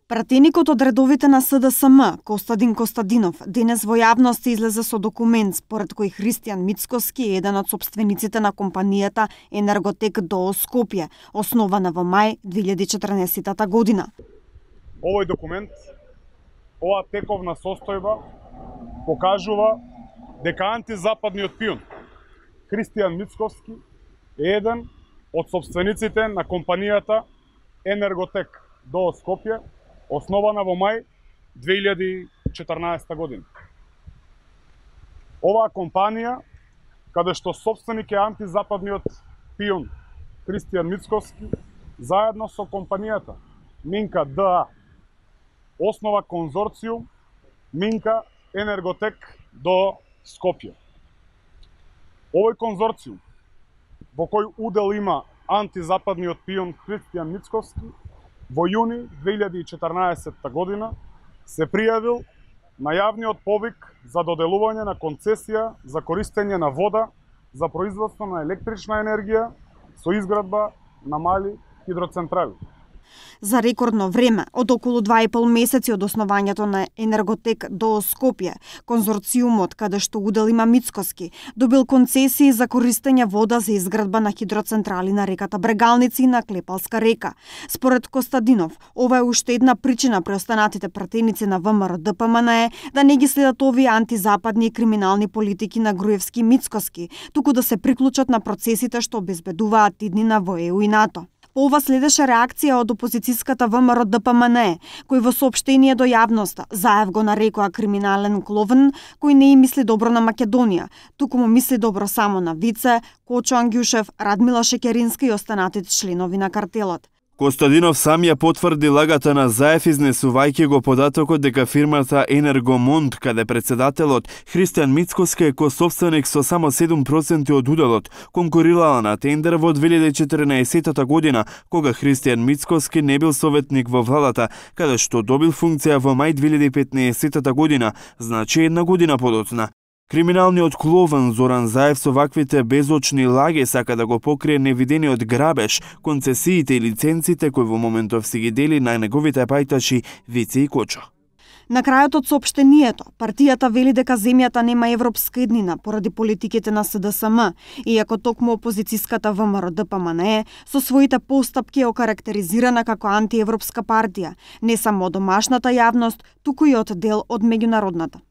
Пратеникот од редовите на СДСМ, Костадин Костадинов, денес во јавност излезе со документ според кој Христијан Мицкоски е еден од сопствениците на компанијата Енерготек ДОО Скопје, основана во мај 2014 година. Овој документ, оваа тековна состојба покажува дека антизападниот пион Христијан Мицкоски е еден од сопствениците на компанијата Енерготек ДОО Скопје, основана во мај 2014 година. Оваа компанија, каде што собственик е антизападниот пион Христијан Мицкоски, заедно со компанијата Минка ДА, основа конзорциум Минка Енерготек ДОО Скопје. Овој конзорциум, во кој удел има антизападниот пион Христијан Мицкоски, во јуни 2014 година се пријавил на јавниот повик за доделување на концесија за користење на вода за производство на електрична енергија со изградба на мали хидроцентрали. За рекордно време, од околу 2,5 месеци од основањето на Енерготек ДОО Скопје, конзорциумот, каде што удел има Мицкоски, добил концесии за користење вода за изградба на хидроцентрали на реката Брегалници и на Клепалска река. Според Костадинов, ова е уште една причина преостанатите пратеници на ВМРО ДПМНЕ да не ги следат овие антизападни и криминални политики на Груевски и Мицкоски, туку да се приклучат на процесите што обезбедуваат иднина во ЕУ и НАТО. По ова следеше реакција од опозицијската ВМРО ДПМНЕ, кој во соопштение до јавноста Заев го нарекоа криминален кловен кој не им мисли добро на Македонија, туку му мисли добро само на Вице, Кочо Ангјушев, Радмила Шекеринска и останатите членови на картелот. Костадинов сам ја потврди лагата на Заев, изнесувајќи го податокот дека фирмата Енергомонт, каде председателот Христијан Мицкоски е косопственик со само 7% од уделот, конкурирала на тендер во 2014 година, кога Христијан Мицкоски не бил советник во владата, каде што добил функција во мај 2015 година, значи една година подоцна. Криминалниот кловен Зоран Заев со ваквите безочни лаги сака да го покрие невидениот грабеж, концесиите и лиценците кои во моментов си ги дели на неговите пајтачи Вице и Кочо. На крајот од соопштението, партијата вели дека земјата нема европска еднина поради политиките на СДСМ, иако токму опозицијската ВМРО ДПМНЕ со своите постапки е окарактеризирана како антиевропска партија, не само од домашната јавност, туку и од дел од меѓународната.